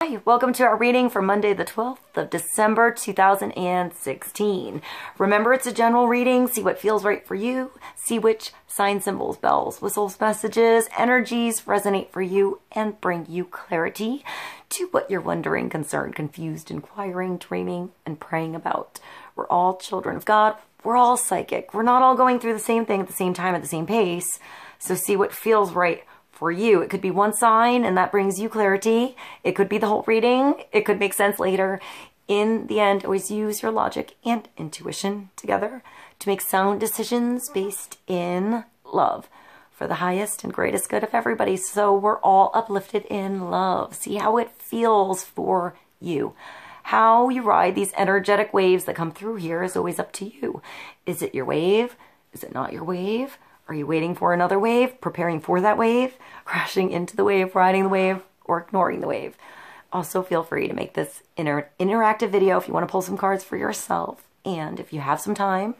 Hi, welcome to our reading for Monday the 12th of December 2016. Remember, it's a general reading. See what feels right for you. See which signs, symbols, bells, whistles, messages, energies resonate for you and bring you clarity to what you're wondering, concerned, confused, inquiring, dreaming, and praying about. We're all children of God. We're all psychic. We're not all going through the same thing at the same time at the same pace. So see what feels right for you. It could be one sign and that brings you clarity. It could be the whole reading. It could make sense later. In the end, always use your logic and intuition together to make sound decisions based in love for the highest and greatest good of everybody. So we're all uplifted in love. See how it feels for you. How you ride these energetic waves that come through here is always up to you. Is it your wave? Is it not your wave? Are you waiting for another wave, preparing for that wave, crashing into the wave, riding the wave, or ignoring the wave? Also, feel free to make this interactive video if you want to pull some cards for yourself. And if you have some time,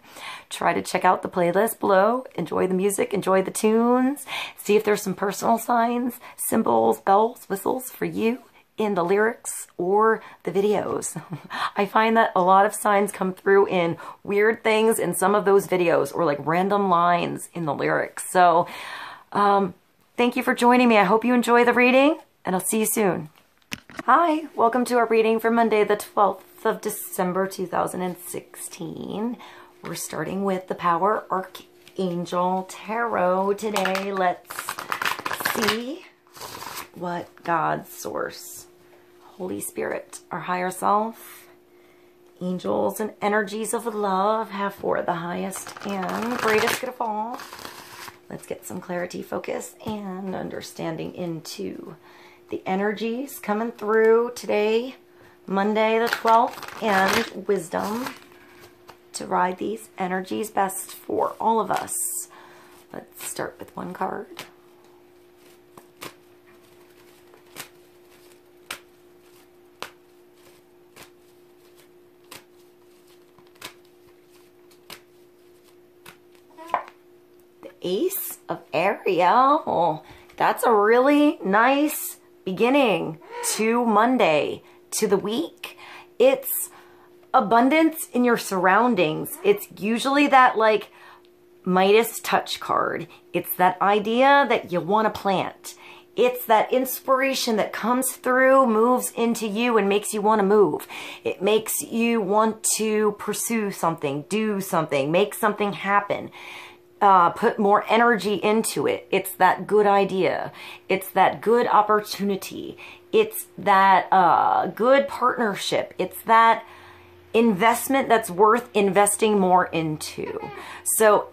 try to check out the playlist below. Enjoy the music, enjoy the tunes. See if there's some personal signs, symbols, bells, whistles for you in the lyrics or the videos. I find that a lot of signs come through in weird things in some of those videos or like random lines in the lyrics. So thank you for joining me. I hope you enjoy the reading and I'll see you soon. Hi, welcome to our reading for Monday the 12th of December 2016. We're starting with the Power Archangel Tarot today. Let's see what God's source, Holy Spirit, our higher self, angels, and energies of love have for the highest and greatest good of all. Let's get some clarity, focus, and understanding into the energies coming through today, Monday the 12th, and wisdom to ride these energies best for all of us. Let's start with one card. Ace of Ariel. That's a really nice beginning to Monday, to the week. It's abundance in your surroundings. It's usually that like Midas touch card. It's that idea that you want to plant. It's that inspiration that comes through, moves into you, and makes you want to move. It makes you want to pursue something, do something, make something happen. Put more energy into it. It's that good idea. It's that good opportunity. It's that good partnership. It's that investment that's worth investing more into. So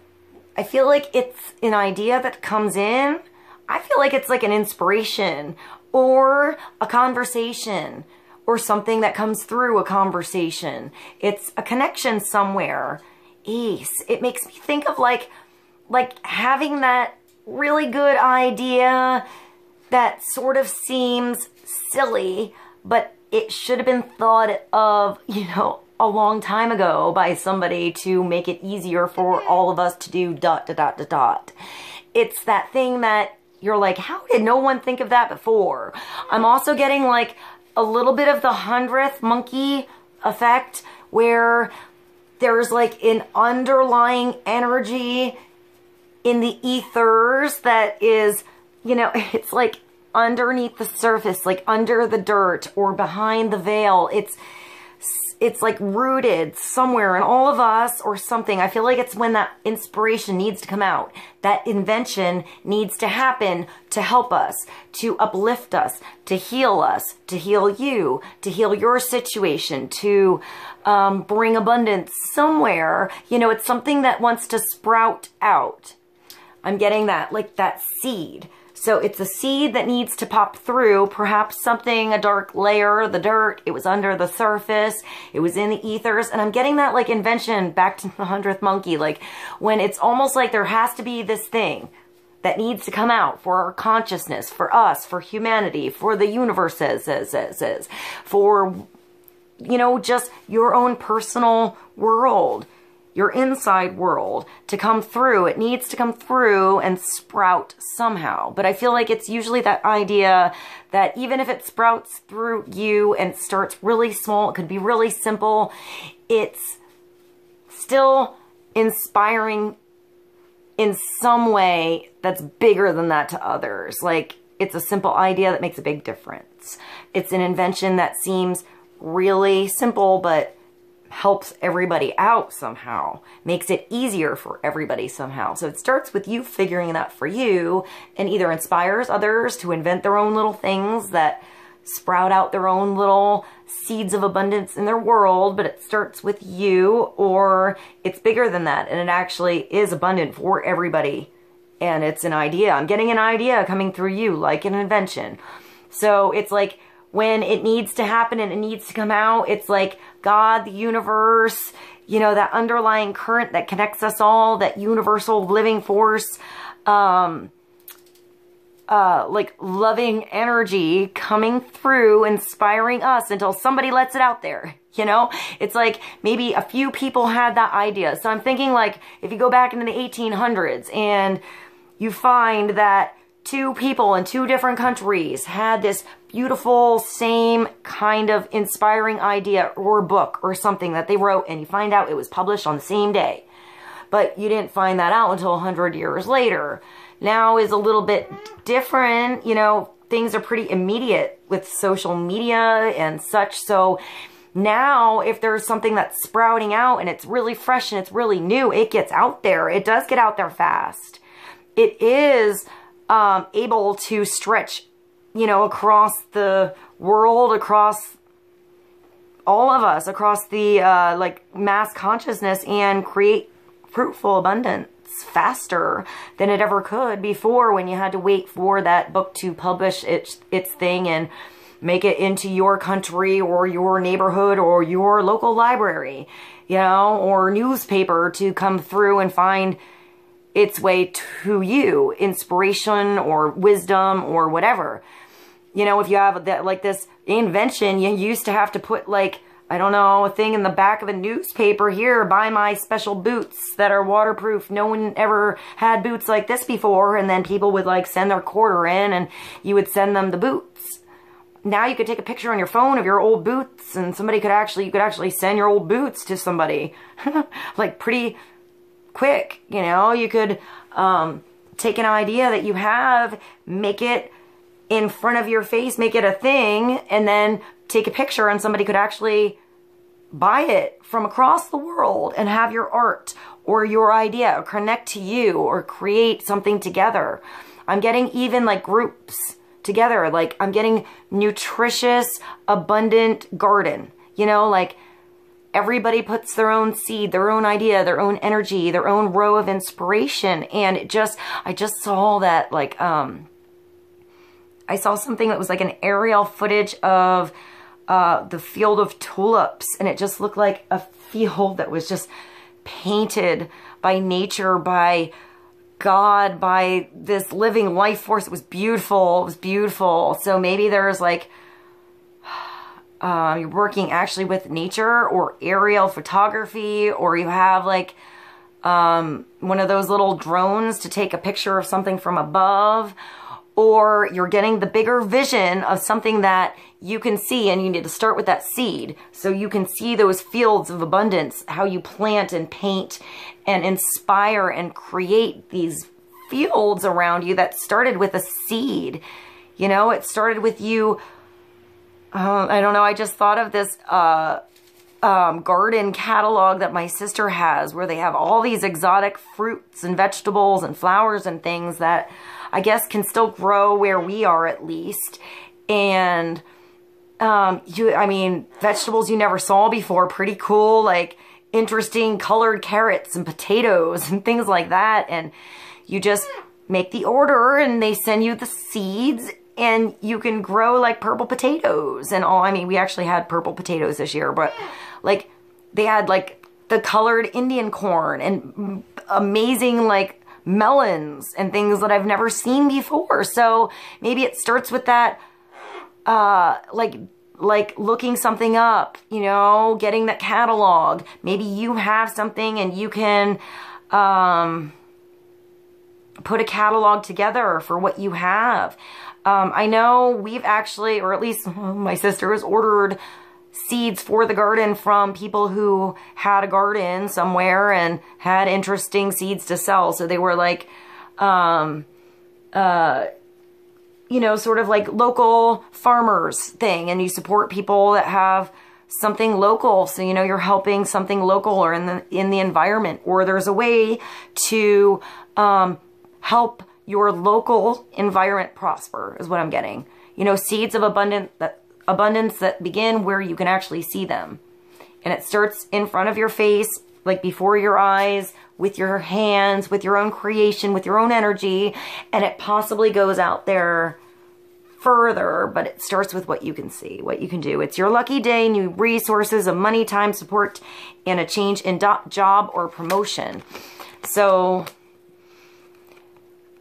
I feel like it's an idea that comes in. I feel like it's like an inspiration or a conversation or something that comes through a conversation. It's a connection somewhere. Ace. It makes me think of like having that really good idea that sort of seems silly, but it should have been thought of, you know, a long time ago by somebody to make it easier for all of us to do ... It's that thing that you're like, how did no one think of that before? I'm also getting like a little bit of the 100th monkey effect where there's like an underlying energy in the ethers that is, you know, it's like underneath the surface, like under the dirt or behind the veil. It's like rooted somewhere in all of us or something. I feel like it's when that inspiration needs to come out. That invention needs to happen to help us, to uplift us, to heal you, to heal your situation, to bring abundance somewhere. You know, it's something that wants to sprout out. I'm getting that, like that seed. So it's a seed that needs to pop through, perhaps something, a dark layer, the dirt, it was under the surface, it was in the ethers, and I'm getting that like invention back to the 100th monkey, like when it's almost like there has to be this thing that needs to come out for our consciousness, for us, for humanity, for the universe, for, you know, just your own personal world. your inside world to come through. It needs to come through and sprout somehow. But I feel like it's usually that idea that even if it sprouts through you and starts really small, it could be really simple, it's still inspiring in some way that's bigger than that to others. Like, it's a simple idea that makes a big difference. It's an invention that seems really simple, but helps everybody out somehow, makes it easier for everybody somehow. So it starts with you figuring that for you, and either inspires others to invent their own little things that sprout out their own little seeds of abundance in their world, but it starts with you, or it's bigger than that and it actually is abundant for everybody. And it's an idea. I'm getting an idea coming through you, like an invention. So it's like, when it needs to happen and it needs to come out, it's like God, the universe, you know, that underlying current that connects us all, that universal living force, like loving energy coming through, inspiring us until somebody lets it out there. You know, it's like maybe a few people had that idea. So I'm thinking, like, if you go back into the 1800s and you find that 2 people in 2 different countries had this beautiful, same kind of inspiring idea or book or something that they wrote, and you find out it was published on the same day. But you didn't find that out until 100 years later. Now is a little bit different. You know, things are pretty immediate with social media and such. So now if there's something that's sprouting out and it's really fresh and it's really new, it gets out there. It does get out there fast. It is able to stretch, you know, across the world, across all of us, across the like mass consciousness, and create fruitful abundance faster than it ever could before, when you had to wait for that book to publish its thing and make it into your country or your neighborhood or your local library, you know, or newspaper to come through and find its way to you, inspiration or wisdom or whatever. You know, if you have that, like this invention, you used to have to put, like, I don't know, a thing in the back of a newspaper, here, buy my special boots that are waterproof. No one ever had boots like this before. And then people would, like, send their quarter in and you would send them the boots. Now you could take a picture on your phone of your old boots, and somebody could actually, you could actually send your old boots to somebody. Like, pretty quick, you know. You could take an idea that you have, make it in front of your face, make it a thing, and then take a picture, and somebody could actually buy it from across the world and have your art or your idea or connect to you or create something together. I'm getting even like groups together, like I'm getting nutritious, abundant garden, you know, like everybody puts their own seed, their own idea, their own energy, their own row of inspiration. And it just, I just saw that, like, I saw something that was like an aerial footage of the field of tulips, and it just looked like a field that was just painted by nature, by God, by this living life force. It was beautiful. It was beautiful. So maybe there's like, you're working actually with nature or aerial photography, or you have like one of those little drones to take a picture of something from above, or you're getting the bigger vision of something that you can see, and you need to start with that seed so you can see those fields of abundance, how you plant and paint and inspire and create these fields around you that started with a seed. You know, it started with you. I don't know, I just thought of this garden catalog that my sister has, where they have all these exotic fruits and vegetables and flowers and things that I guess can still grow where we are, at least. And I mean, vegetables you never saw before, pretty cool, like interesting colored carrots and potatoes and things like that. And you just make the order and they send you the seeds, and you can grow like purple potatoes and all. I mean, we actually had purple potatoes this year, but like they had like the colored Indian corn and amazing like melons and things that I've never seen before. So maybe it starts with that, like like looking something up, you know, getting that catalog. Maybe you have something and you can put a catalog together for what you have. I know we've actually, or at least my sister has ordered seeds for the garden from people who had a garden somewhere and had interesting seeds to sell. So they were like, you know, sort of like local farmers thing, and you support people that have something local. So, you know, you're helping something local or in the environment, or there's a way to help your local environment prosper is what I'm getting. You know, seeds of abundance that begin where you can actually see them. And it starts in front of your face, like before your eyes, with your hands, with your own creation, with your own energy, and it possibly goes out there further, but it starts with what you can see, what you can do. It's your lucky day, new resources of money, time, support, and a change in job or promotion. So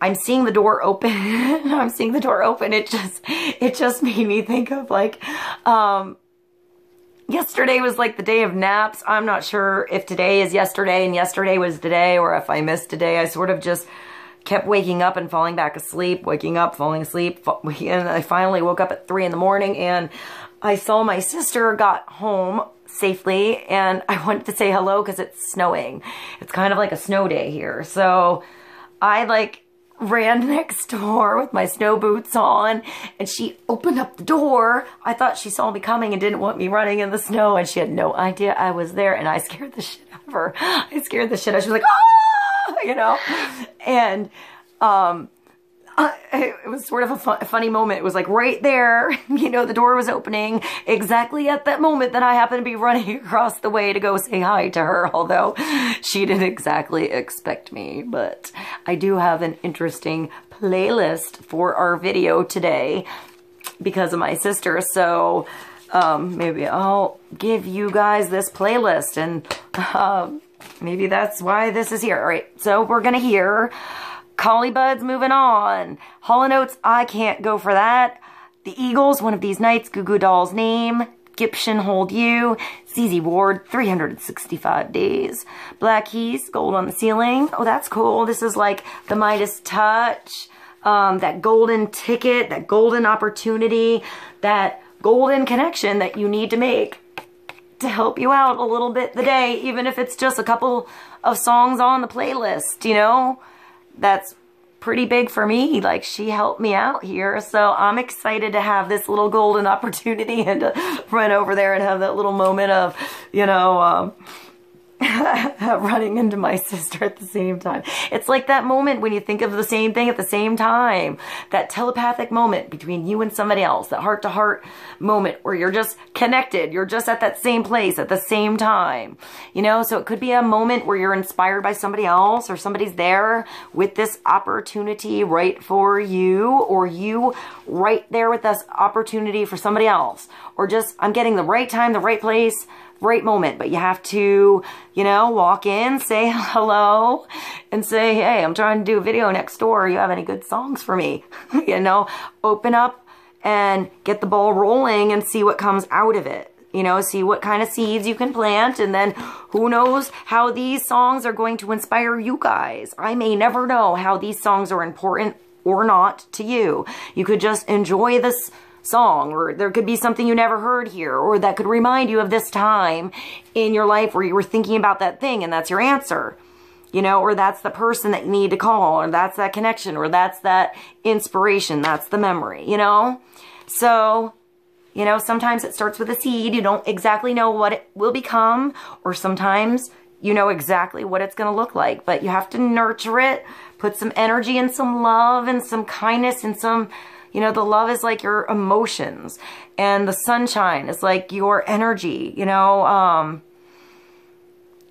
I'm seeing the door open. I'm seeing the door open. It just made me think of like, yesterday was like the day of naps. I'm not sure if today is yesterday and yesterday was today, or if I missed today. I sort of just kept waking up and falling back asleep, waking up, falling asleep. And I finally woke up at 3 in the morning and I saw my sister got home safely, and I wanted to say hello because it's snowing. It's kind of like a snow day here. So I like ran next door with my snow boots on, and she opened up the door. I thought she saw me coming and didn't want me running in the snow, and she had no idea I was there, and I scared the shit out of her. I scared the shit out. She was like, ah, you know, and it was sort of a funny moment. It was like right there, you know, the door was opening exactly at that moment that I happened to be running across the way to go say hi to her, although she didn't exactly expect me. But I do have an interesting playlist for our video today because of my sister. So maybe I'll give you guys this playlist, and maybe that's why this is here. All right, so we're gonna hear Collie BUDDZ, Moving On. Hall & Oates, I Can't Go For That. The Eagles, One of These Nights, Goo Goo Doll's Name. GYPTION, Hold You. ZZ Ward, 365 Days. Black Keys, Gold on the Ceiling. Oh, that's cool. This is like the Midas Touch. That golden ticket, that golden opportunity, that golden connection that you need to make to help you out a little bit the day, even if it's just a couple of songs on the playlist, you know? That's pretty big for me. Like, she helped me out here. So I'm excited to have this little golden opportunity and to run over there and have that little moment of, you know, running into my sister at the same time. It's like that moment when you think of the same thing at the same time. That telepathic moment between you and somebody else. That heart-to-heart moment where you're just connected. You're just at that same place at the same time. You know, so it could be a moment where you're inspired by somebody else, or somebody's there with this opportunity right for you, or you right there with this opportunity for somebody else. Or just, I'm getting the right time, the right place, right moment, but you have to, you know, walk in, say hello, and say, hey, I'm trying to do a video next door. You have any good songs for me? You know, open up and get the ball rolling and see what comes out of it. You know, see what kind of seeds you can plant, and then who knows how these songs are going to inspire you guys. I may never know how these songs are important or not to you. You could just enjoy this song, or there could be something you never heard here, or that could remind you of this time in your life where you were thinking about that thing, and that's your answer, you know, or that's the person that you need to call, or that's that connection, or that's that inspiration, that's the memory, you know. So, you know, sometimes it starts with a seed. You don't exactly know what it will become, or sometimes you know exactly what it's going to look like, but you have to nurture it, put some energy and some love and some kindness and some, you know, the love is like your emotions, and the sunshine is like your energy, you know,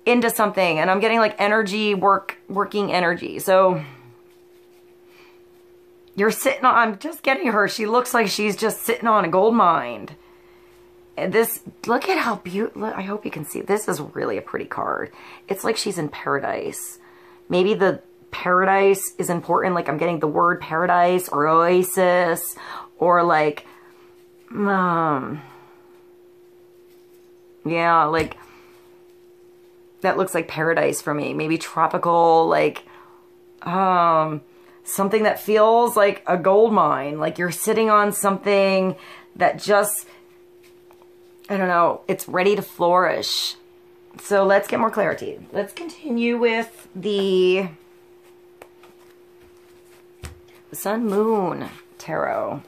into something. And I'm getting like energy, working energy. So you're sitting on, I'm just getting her. She looks like she's just sitting on a gold mine. And this, look at how beautiful, I hope you can see. This is really a pretty card. It's like she's in paradise. Maybe the paradise is important, like I'm getting the word paradise or oasis, or like Yeah, like, that looks like paradise for me. Maybe tropical, like, something that feels like a gold mine. Like you're sitting on something that just, I don't know, it's ready to flourish. So let's get more clarity. Let's continue with the Sun Moon Tarot.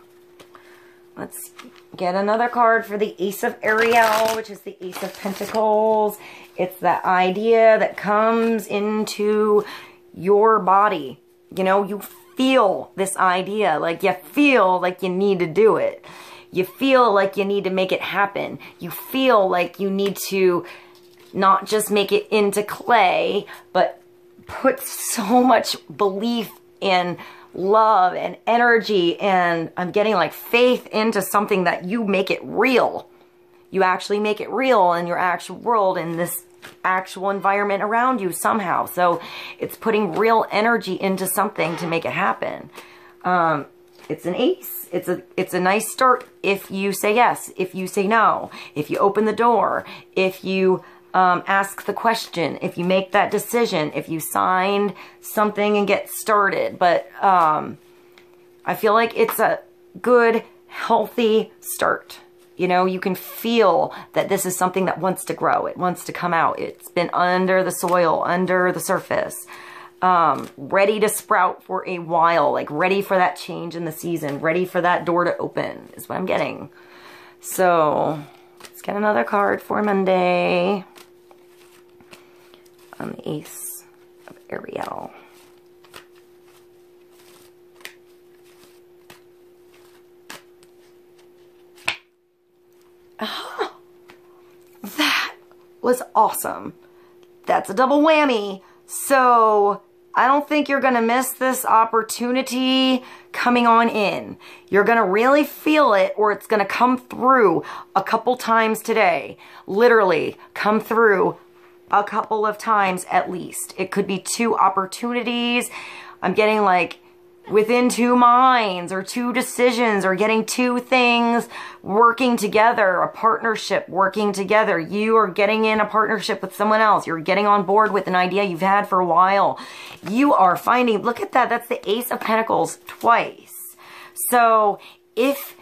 Let's get another card for the Ace of Ariel, which is the Ace of Pentacles. It's that idea that comes into your body. You know, you feel this idea, like you feel like you need to do it. You feel like you need to make it happen. You feel like you need to not just make it into clay, but put so much belief in love and energy, and I'm getting like faith into something that you make it real. You actually make it real in your actual world, in this actual environment around you somehow. So it's putting real energy into something to make it happen. It's an ace. It's a nice start if you say yes, if you say no, if you open the door, if you ask the question, if you make that decision, if you signed something and get started. But I feel like it's a good, healthy start. You know, you can feel that this is something that wants to grow. It wants to come out. It's been under the soil, under the surface, ready to sprout for a while, like ready for that change in the season, ready for that door to open is what I'm getting. So let's get another card for Monday on the Ace of Ariel. Oh, that was awesome. That's a double whammy. So I don't think you're going to miss this opportunity coming on in. You're going to really feel it, or it's going to come through a couple times today. Literally come through a couple of times at least. It could be 2 opportunities. I'm getting like within 2 minds, or 2 decisions, or getting 2 things working together, a partnership working together. You are getting in a partnership with someone else. You're getting on board with an idea you've had for a while. You are finding, look at that, that's the Ace of Pentacles twice. So if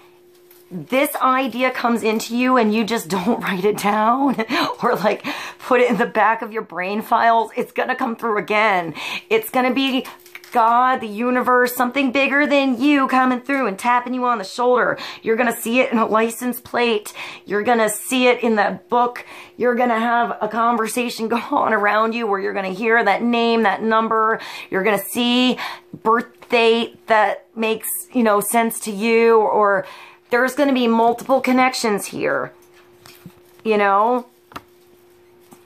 this idea comes into you and you just don't write it down or like put it in the back of your brain files, it's going to come through again. It's going to be God, the universe, something bigger than you coming through and tapping you on the shoulder. You're going to see it in a license plate. You're going to see it in that book. You're going to have a conversation go on around you where you're going to hear that name, that number. You're going to see birth date that makes, you know, sense to you, or there's going to be multiple connections here, you know,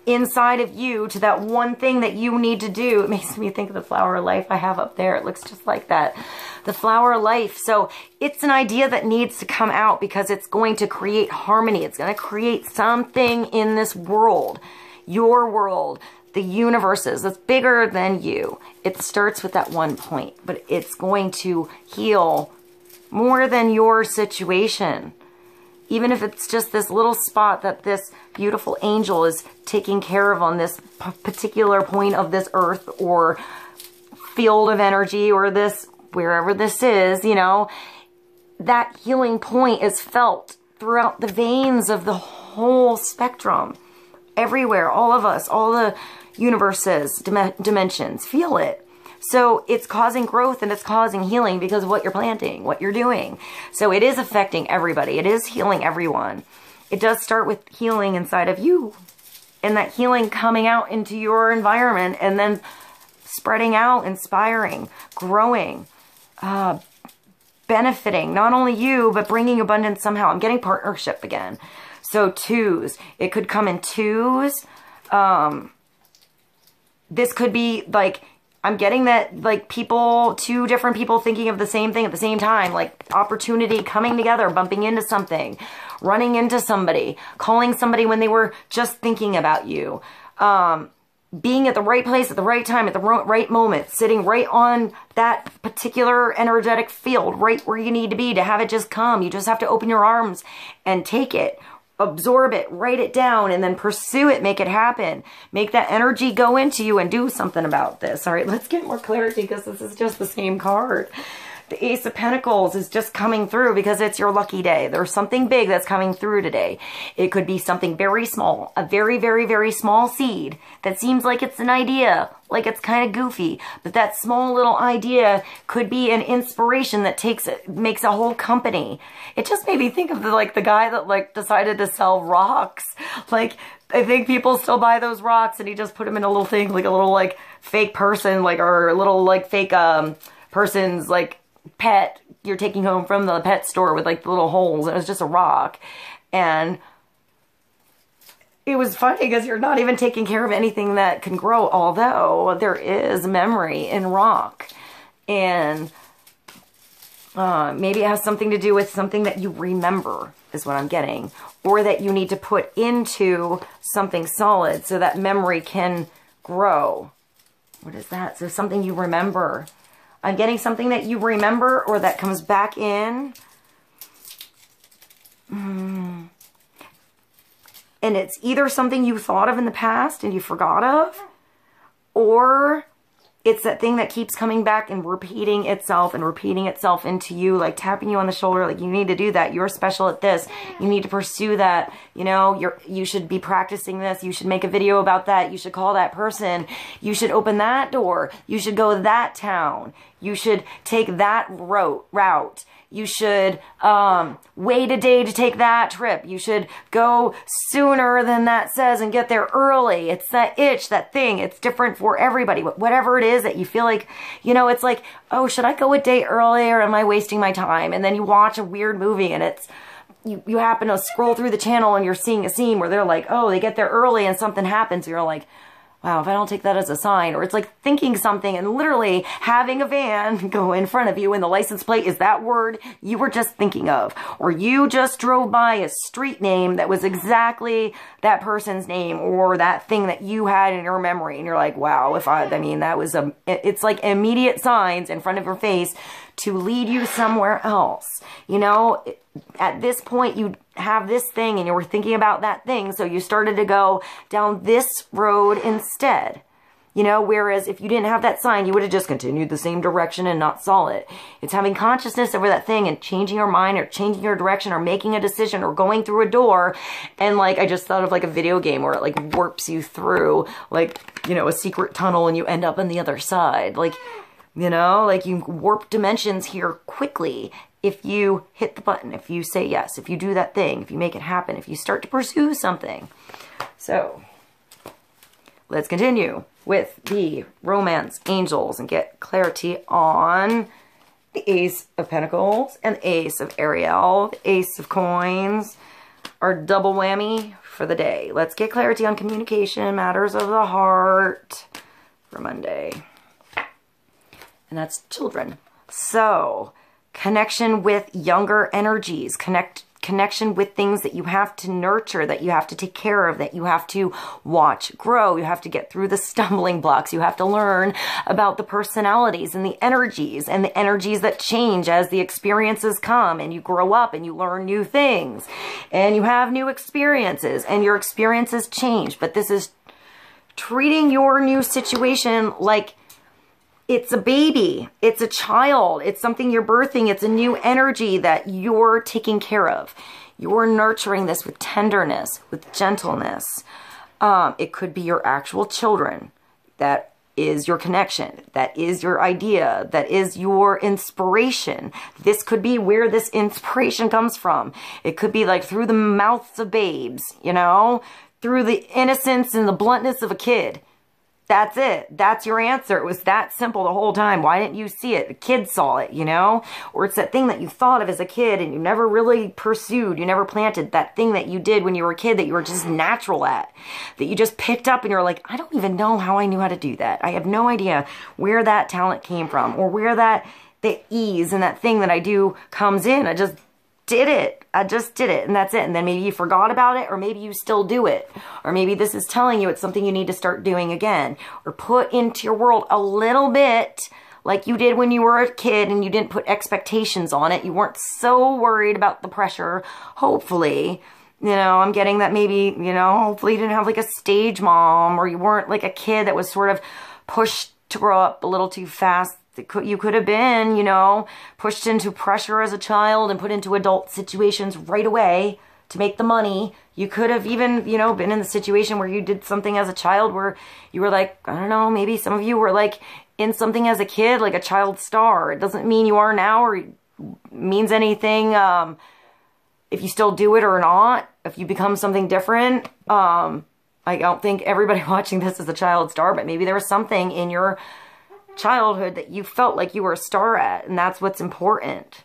inside of you to that one thing that you need to do. It makes me think of the flower of life I have up there. It looks just like that. The flower of life. So it's an idea that needs to come out because it's going to create harmony. It's going to create something in this world, your world, the universe's, that's bigger than you. It starts with that one point, but it's going to heal more than your situation. Even if it's just this little spot that this beautiful angel is taking care of on this particular point of this earth or field of energy, or this, wherever this is, you know, that healing point is felt throughout the veins of the whole spectrum. Everywhere, all of us, all the universes, dimensions, feel it. So it's causing growth and it's causing healing because of what you're planting, what you're doing. So it is affecting everybody. It is healing everyone. It does start with healing inside of you, and that healing coming out into your environment and then spreading out, inspiring, growing, benefiting not only you, but bringing abundance somehow. I'm getting partnership again. So 2s. It could come in 2s. This could be like, I'm getting that, like, 2 different people thinking of the same thing at the same time, like opportunity coming together, bumping into something, running into somebody, calling somebody when they were just thinking about you, being at the right place at the right time at the right moment, sitting right on that particular energetic field, right where you need to be to have it just come. You just have to open your arms and take it. absorb it, write it down, and then pursue it, make it happen. Make that energy go into you and do something about this. All right, let's get more clarity because this is just the same card. The Ace of Pentacles is just coming through because it's your lucky day. There's something big that's coming through today. It could be something very small, a very, very, very small seed that seems like it's an idea, like it's kind of goofy, but that small little idea could be an inspiration that makes a whole company. It just made me think of the guy that like decided to sell rocks. Like, I think people still buy those rocks and he just put them in a little thing, like a little like fake person, like, or a little like fake person's like pet you're taking home from the pet store with like the little holes. It was just a rock. And it was funny because you're not even taking care of anything that can grow, although there is memory in rock. And maybe it has something to do with something that you remember is what I'm getting. Or that you need to put into something solid so that memory can grow. What is that? So something you remember. I'm getting something that you remember or that comes back in. And it's either something you thought of in the past and you forgot of, or it's that thing that keeps coming back and repeating itself into you, like tapping you on the shoulder, like you need to do that. You're special at this. You need to pursue that. You know, you should be practicing this. You should make a video about that. You should call that person. You should open that door. You should go to that town. You should take that route. You should wait a day to take that trip. You should go sooner than that says and get there early. It's that itch, that thing. It's different for everybody. Whatever it is that you feel like, you know, it's like, oh, should I go a day early or am I wasting my time? And then you watch a weird movie and it's, you happen to scroll through the channel and you're seeing a scene where they're like, oh, they get there early and something happens. You're like, wow, if I don't take that as a sign. Or it's like thinking something and literally having a van go in front of you and the license plate is that word you were just thinking of. Or you just drove by a street name that was exactly that person's name or that thing that you had in your memory. And you're like, wow, I mean, that was it's like immediate signs in front of your face to lead you somewhere else. You know, at this point, you have this thing and you were thinking about that thing. So you started to go down this road instead. You know, whereas if you didn't have that sign, you would have just continued the same direction and not saw it. It's having consciousness over that thing and changing your mind or changing your direction or making a decision or going through a door. And like, I just thought of like a video game where it like warps you through like, you know, a secret tunnel and you end up on the other side. Like, you know, like you warp dimensions here quickly. If you hit the button, if you say yes, if you do that thing, if you make it happen, if you start to pursue something. So, let's continue with the romance angels and get clarity on the Ace of Pentacles and the Ace of Ariel, the Ace of Coins, our double whammy for the day. Let's get clarity on communication, matters of the heart for Monday. And that's children. So, connection with younger energies, connection with things that you have to nurture, that you have to take care of, that you have to watch grow. You have to get through the stumbling blocks. You have to learn about the personalities and the energies that change as the experiences come and you grow up and you learn new things and you have new experiences and your experiences change. But this is treating your new situation like it's a baby, it's a child, it's something you're birthing, it's a new energy that you're taking care of. You're nurturing this with tenderness, with gentleness. It could be your actual children. That is your connection. That is your idea. That is your inspiration. This could be where this inspiration comes from. It could be like through the mouths of babes, you know, through the innocence and the bluntness of a kid. That's it. That's your answer. It was that simple the whole time. Why didn't you see it? The kid saw it, you know? Or it's that thing that you thought of as a kid and you never really pursued. You never planted that thing that you did when you were a kid that you were just natural at. That you just picked up and you're like, I don't even know how I knew how to do that. I have no idea where that talent came from or where the ease and that thing that I do comes in. I just did it. I just did it and that's it. And then maybe you forgot about it or maybe you still do it. Or maybe this is telling you it's something you need to start doing again. Or put into your world a little bit like you did when you were a kid and you didn't put expectations on it. You weren't so worried about the pressure, hopefully. You know, I'm getting that maybe, you know, hopefully you didn't have like a stage mom, or you weren't like a kid that was sort of pushed to grow up a little too fast. You could have been, you know, pushed into pressure as a child and put into adult situations right away to make the money. You could have even, you know, been in the situation where you did something as a child where you were like, I don't know, maybe some of you were like in something as a kid, like a child star. It doesn't mean you are now or means anything if you still do it or not, if you become something different. I don't think everybody watching this is a child star, but maybe there was something in your childhood that you felt like you were a star at, and that's what's important.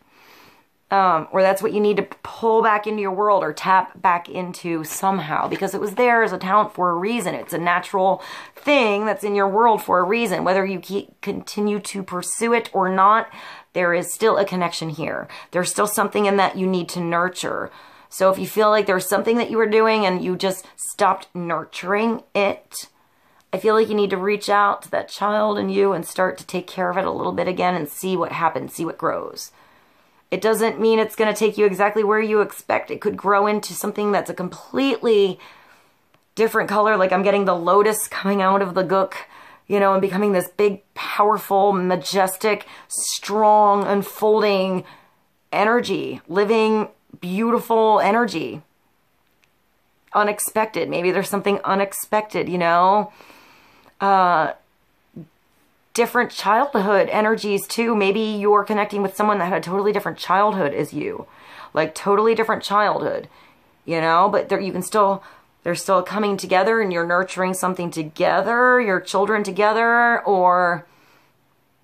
Or that's what you need to pull back into your world or tap back into somehow, because it was there as a talent for a reason. It's a natural thing that's in your world for a reason. Whether you continue to pursue it or not, there is still a connection here. There's still something in that you need to nurture. So if you feel like there's something that you were doing and you just stopped nurturing it, I feel like you need to reach out to that child in you and start to take care of it a little bit again and see what happens, see what grows. It doesn't mean it's going to take you exactly where you expect. It could grow into something that's a completely different color. Like I'm getting the lotus coming out of the gook, you know, and becoming this big, powerful, majestic, strong, unfolding energy, living, beautiful energy. Unexpected. Maybe there's something unexpected, you know. Different childhood energies too. Maybe you're connecting with someone that had a totally different childhood as you. Like totally different childhood, you know, but you can still, they're still coming together and you're nurturing something together, your children together, or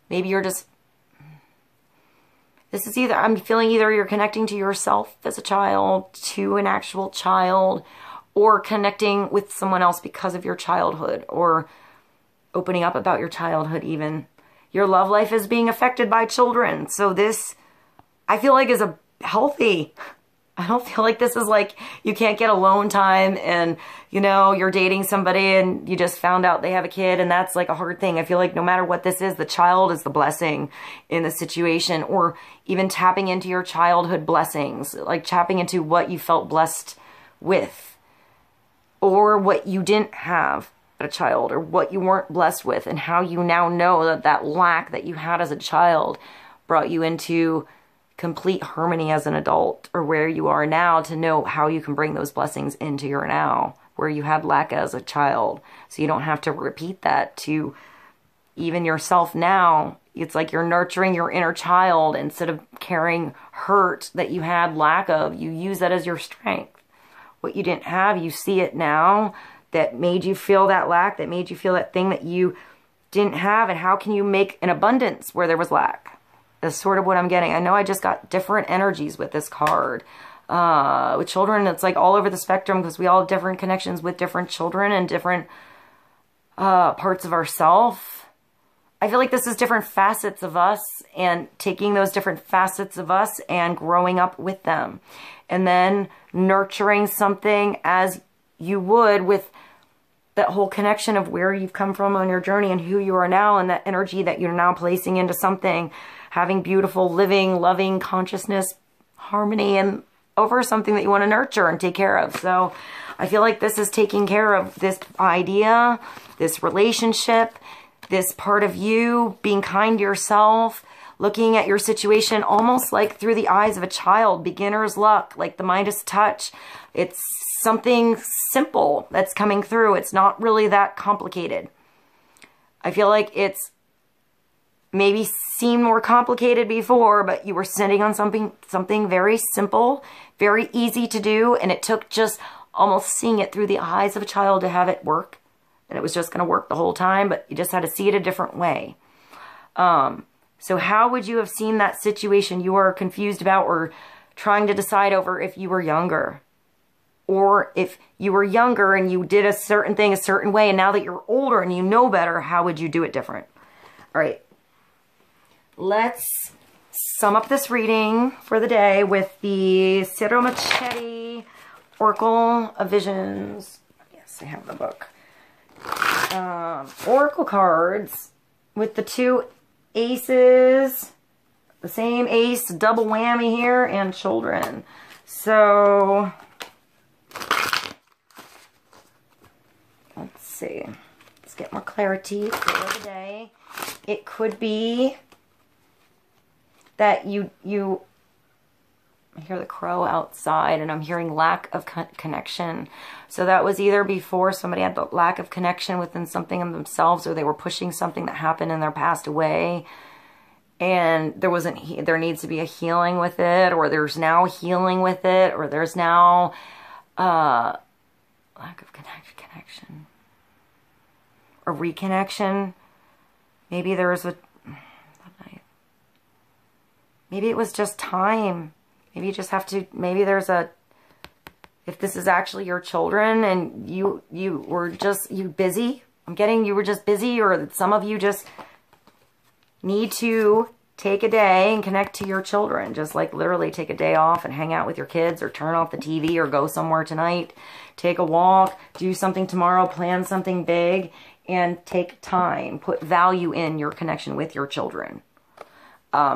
maybe you're just, this is either, I'm feeling either you're connecting to yourself as a child, to an actual child, or connecting with someone else because of your childhood, or opening up about your childhood even. Your love life is being affected by children. So this, I feel like, is a healthy. I don't feel like this is like you can't get alone time and, you know, you're dating somebody and you just found out they have a kid and that's like a hard thing. I feel like no matter what this is, the child is the blessing in the situation, or even tapping into your childhood blessings, like tapping into what you felt blessed with or what you didn't have a child, or what you weren't blessed with, and how you now know that that lack that you had as a child brought you into complete harmony as an adult, or where you are now, to know how you can bring those blessings into your now, where you had lack as a child, so you don't have to repeat that to even yourself now. It's like you're nurturing your inner child instead of carrying hurt that you had lack of. You use that as your strength. What you didn't have, you see it now, that made you feel that lack, that made you feel that thing that you didn't have, and how can you make an abundance where there was lack? That's sort of what I'm getting. I know I just got different energies with this card. With children, it's like all over the spectrum, because we all have different connections with different children and different parts of ourselves. I feel like this is different facets of us, and taking those different facets of us and growing up with them, and then nurturing something as you would with that whole connection of where you've come from on your journey and who you are now, and that energy that you're now placing into something, having beautiful, living, loving consciousness, harmony, and over something that you want to nurture and take care of. So I feel like this is taking care of this idea, this relationship, this part of you, being kind to yourself, looking at your situation almost like through the eyes of a child, beginner's luck, like the Midas touch. It's something simple that's coming through. It's not really that complicated. I feel like it's maybe seemed more complicated before, but you were sitting on something very simple, very easy to do, and it took just almost seeing it through the eyes of a child to have it work. And it was just going to work the whole time, but you just had to see it a different way. So how would you have seen that situation you are confused about or trying to decide over if you were younger? Or if you were younger and you did a certain thing a certain way, and now that you're older and you know better, how would you do it different? All right. Let's sum up this reading for the day with the Ciro Machete Oracle of Visions. Yes, I have the book. Oracle cards with the two aces, the same ace, double whammy here, and children. So see. Let's get more clarity for the day. It could be that you I hear the crow outside, and I'm hearing lack of connection. So that was either before somebody had the lack of connection within something of themselves, or they were pushing something that happened and they're passed away, and there needs to be a healing with it, or there's now healing with it, or there's now lack of connection or reconnection. Maybe there was maybe it was just time. Maybe you just have to, maybe there's if this is actually your children and you were just, busy. I'm getting you were just busy, or some of you just need to take a day and connect to your children. Just like literally take a day off and hang out with your kids, or turn off the TV, or go somewhere tonight. Take a walk, do something tomorrow, plan something big, and take time. Put value in your connection with your children.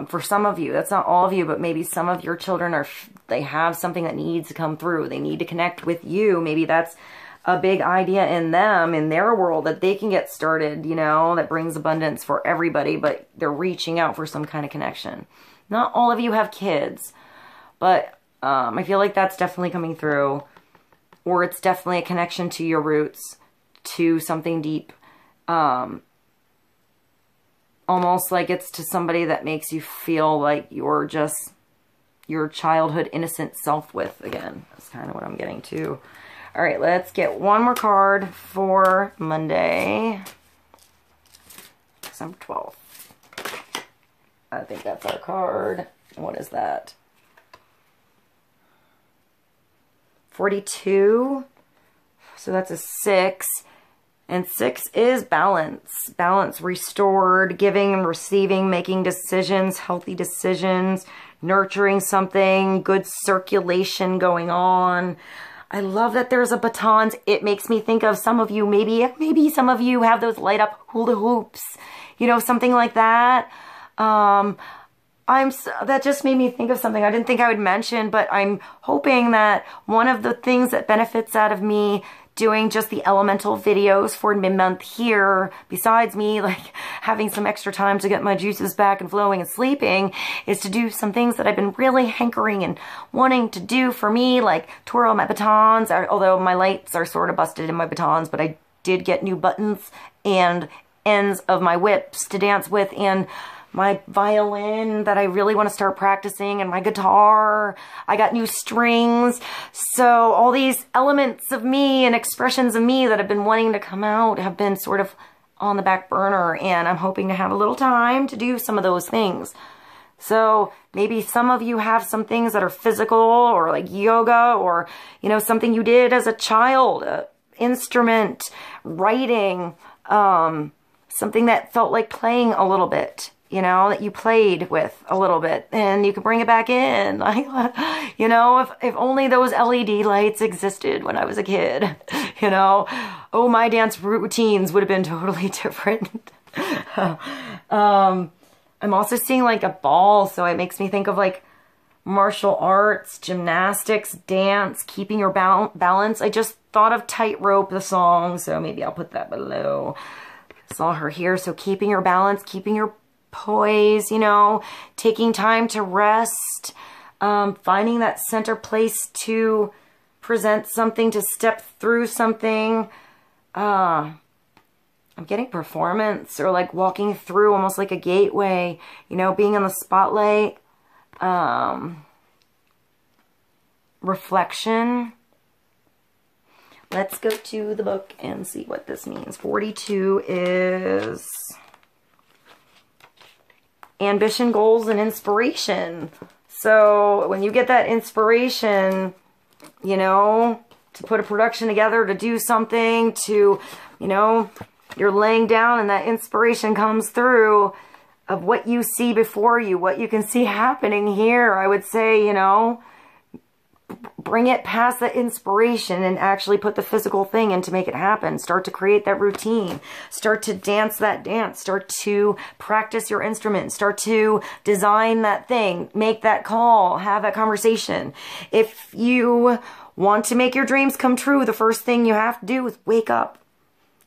For some of you, that's not all of you, but maybe some of your children they have something that needs to come through. They need to connect with you. Maybe that's a big idea in them, in their world, that they can get started, you know, that brings abundance for everybody, but they're reaching out for some kind of connection. Not all of you have kids, but I feel like that's definitely coming through, or it's definitely a connection to your roots, to something deep. Almost like it's to somebody that makes you feel like you're just your childhood innocent self with again. That's kind of what I'm getting to. All right, let's get one more card for Monday, December 12th. I think that's our card. What is that? 42. So that's a 6. And 6 is balance. Balance restored, giving and receiving, making decisions, healthy decisions, nurturing something, good circulation going on. I love that there's a batons. It makes me think of some of you, maybe some of you have those light up hula hoops, you know, something like that. That just made me think of something I didn't think I would mention, but I'm hoping that one of the things that benefits out of me doing just the elemental videos for mid-month here, besides me like having some extra time to get my juices back and flowing and sleeping, is to do some things that I've been really hankering and wanting to do for me, like twirl my batons, although my lights are sort of busted in my batons, but I did get new buttons and ends of my whips to dance with, and my violin that I really want to start practicing, and my guitar. I got new strings. So all these elements of me and expressions of me that have been wanting to come out have been sort of on the back burner, and I'm hoping to have a little time to do some of those things. So maybe some of you have some things that are physical, or like yoga, or, you know, something you did as a child, instrument, writing, something that felt like playing a little bit. You know, that you played with a little bit, and you can bring it back in. Like, you know, if only those LED lights existed when I was a kid, you know, oh, my dance routines would have been totally different. I'm also seeing like a ball, so it makes me think of like martial arts, gymnastics, dance, keeping your balance. I just thought of Tightrope, the song, so maybe I'll put that below. Saw her here, so keeping your balance, keeping your poise, you know, taking time to rest, finding that center place to present something, to step through something. I'm getting performance, or like walking through almost like a gateway, you know, being in the spotlight, reflection. Let's go to the book and see what this means. 42 is ambition, goals, and inspiration. So when you get that inspiration, you know, to put a production together, to do something, to, you know, you're laying down and that inspiration comes through of what you see before you, what you can see happening here. I would say, you know, bring it past the inspiration and actually put the physical thing in to make it happen. Start to create that routine. Start to dance that dance. Start to practice your instrument. Start to design that thing. Make that call. Have that conversation. If you want to make your dreams come true, the first thing you have to do is wake up.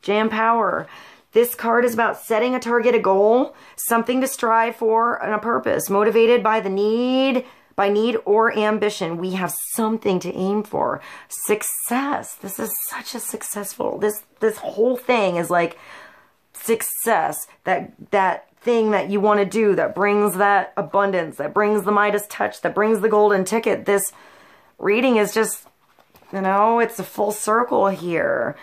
Jam Power. This card is about setting a target, a goal, something to strive for, and a purpose. Motivated by the need, or ambition. We have something to aim for. Success. This is such a successful, this whole thing is like success. That thing that you want to do, that brings that abundance, that brings the Midas touch, that brings the golden ticket. This reading is just, you know, it's a full circle here.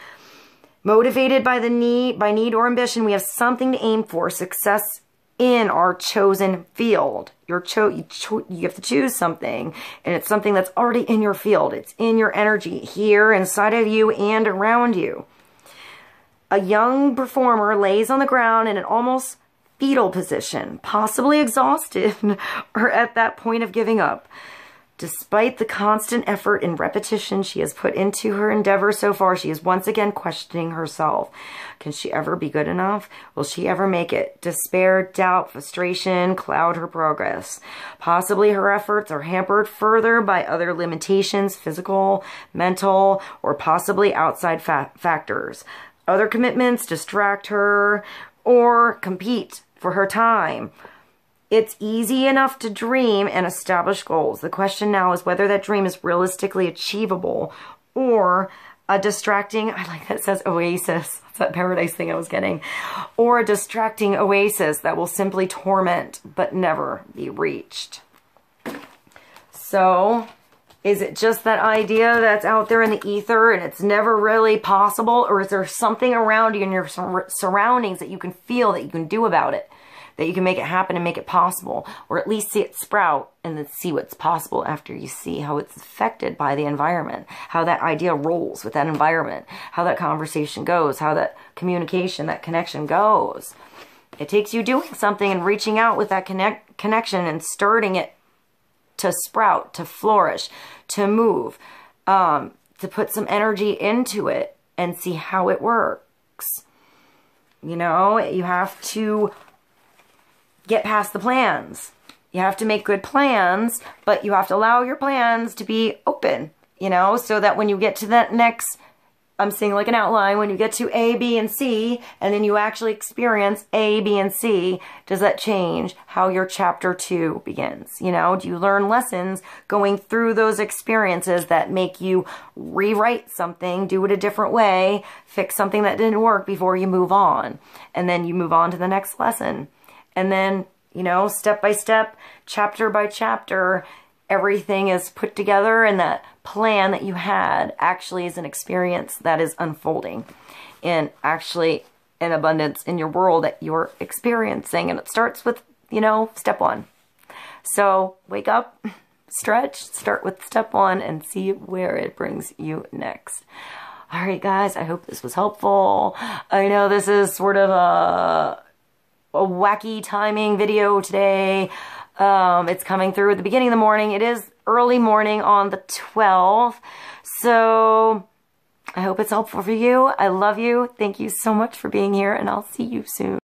Motivated by the need or ambition, we have something to aim for. Success in our chosen field. You have to choose something, and it's something that's already in your field. It's in your energy, here, inside of you, and around you. A young performer lays on the ground in an almost fetal position, possibly exhausted or at that point of giving up. Despite the constant effort and repetition she has put into her endeavor so far, she is once again questioning herself. Can she ever be good enough? Will she ever make it? Despair, doubt, frustration cloud her progress. Possibly her efforts are hampered further by other limitations, physical, mental, or possibly outside factors. Other commitments distract her or compete for her time. It's easy enough to dream and establish goals. The question now is whether that dream is realistically achievable or a distracting, I like that it says oasis. That's that paradise thing I was getting. Or a distracting oasis that will simply torment but never be reached. So, is it just that idea that's out there in the ether and it's never really possible? Or is there something around you in your surroundings that you can feel, that you can do about it? That you can make it happen and make it possible, or at least see it sprout and then see what's possible after you see how it's affected by the environment, how that idea rolls with that environment, how that conversation goes, how that communication, that connection goes. It takes you doing something and reaching out with that connection and starting it to sprout, to flourish, to move, to put some energy into it and see how it works. You know, you have to get past the plans. You have to make good plans, but you have to allow your plans to be open, you know, so that when you get to that next, I'm seeing like an outline, when you get to A, B, and C, and then you actually experience A, B, and C, does that change how your chapter 2 begins? You know, do you learn lessons going through those experiences that make you rewrite something, do it a different way, fix something that didn't work before you move on, and then you move on to the next lesson. And then, you know, step by step, chapter by chapter, everything is put together, and that plan that you had actually is an experience that is unfolding and actually an abundance in your world that you're experiencing. And it starts with, you know, step 1. So wake up, stretch, start with step 1 and see where it brings you next. All right, guys, I hope this was helpful. I know this is sort of a wacky timing video today. It's coming through at the beginning of the morning. It is early morning on the 12th. So I hope it's helpful for you. I love you. Thank you so much for being here, and I'll see you soon.